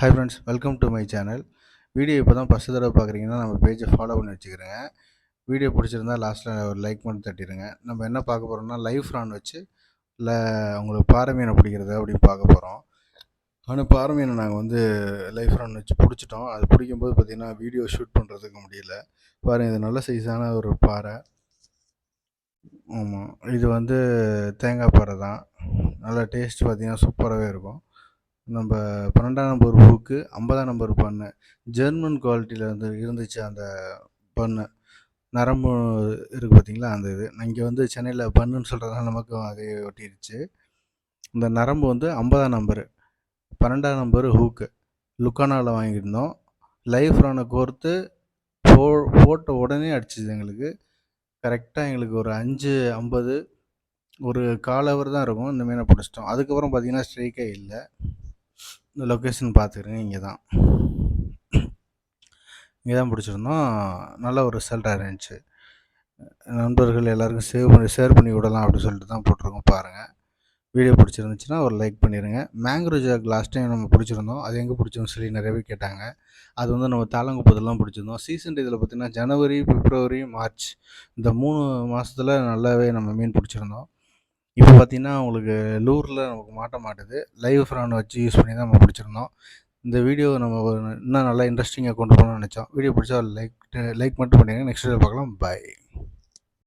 Hi friends, welcome to my channel. Video இப்போ தான் first தடவை பார்க்குறீங்கன்னா நம்ம பேஜை ஃபாலோ பண்ணி வச்சுக்கிறேங்க. வீடியோ பிடிச்சிருந்தா லாஸ்ட்டில் ஒரு லைக் மட்டும் தட்டிடுங்க. நம்ம என்ன பார்க்க போகிறோம்னா லைவ் ஃப்ரான் வச்சு இல்லை உங்களுக்கு பாறை மீனை பிடிக்கிறது அப்படின்னு பார்க்க போகிறோம். ஆனால் பாறை மீனை நாங்கள் வந்து லைவ் ஃப்ரான் வச்சு பிடிச்சிட்டோம். அது பிடிக்கும்போது பார்த்திங்கன்னா வீடியோ ஷூட் பண்ணுறதுக்கு முடியல. பாருங்கள், இது நல்ல சைஸான ஒரு பாறை. ஆமாம், இது வந்து தேங்காய் பாறை தான். நல்லா டேஸ்ட் பார்த்திங்கன்னா சூப்பராகவே இருக்கும். நம்ம 12ஆம் நம்பர் ஹூக்கு 50ஆம் நம்பர் பண்ணு ஜெர்மன் குவாலிட்டியில் வந்து இருந்துச்சு. அந்த பண்ணு நரம்பு இருக்குது பார்த்திங்களா, அந்த இது இங்கே வந்து சென்னையில் பண்ணுன்னு சொல்கிறதுனால நமக்கும் அதே ஒட்டிடுச்சு. இந்த நரம்பு வந்து 50ஆம் நம்பரு 12ஆம் நம்பர் ஹூக்கு லுக்கானாவில் வாங்கியிருந்தோம். லைஃப் ஃப்ரானை கோர்த்து போட்ட உடனே அடிச்சிது எங்களுக்கு. கரெக்டாக எங்களுக்கு ஒரு 5:50 ஒரு கால் ஹவர் தான் இருக்கும். இந்த மீனை பிடிச்சிட்டோம். அதுக்கப்புறம் பார்த்திங்கன்னா ஸ்ட்ரைக்கே இல்லை. இந்த லொக்கேஷன் பார்த்துக்கிறேங்க, இங்கே தான் பிடிச்சிருந்தோம். நல்ல ஒரு ரிசல்ட்டாக இருந்துச்சு. நண்பர்கள் எல்லாருக்கும் ஷேர் பண்ணி விடலாம் அப்படின்னு சொல்லிட்டு தான் போட்டிருக்கோம். பாருங்கள், வீடியோ பிடிச்சிருந்துச்சுன்னா ஒரு லைக் பண்ணிடுங்க. மேங்க்ரோவ் ஜாக் லாஸ்ட் டைம் நம்ம பிடிச்சிருந்தோம். அது எங்கே பிடிச்சோன்னு சொல்லி நிறைய பேர் கேட்டாங்க. அது வந்து நம்ம தாளங்குப்பதெல்லாம் பிடிச்சிருந்தோம். சீசன் இதில் பார்த்திங்கன்னா ஜனவரி, பிப்ரவரி, மார்ச் இந்த 3 மாதத்தில் நல்லாவே நம்ம மீன் பிடிச்சிருந்தோம். இப்போ பார்த்திங்கன்னா உங்களுக்கு லூரில் நமக்கு மாட்ட மாட்டுது. லைவ் ஃப்ரான் வச்சு யூஸ் பண்ணி தான் நம்ம பிடிச்சிருந்தோம். இந்த வீடியோ நம்ம இன்னும் நல்லா இன்ட்ரெஸ்டிங்காக கொண்டு போகணும்னு நினச்சோம். வீடியோ பிடிச்சா லைக் மட்டும் பண்ணிடுங்க. நெக்ஸ்ட் வீடியோ பார்க்கலாம். பாய்.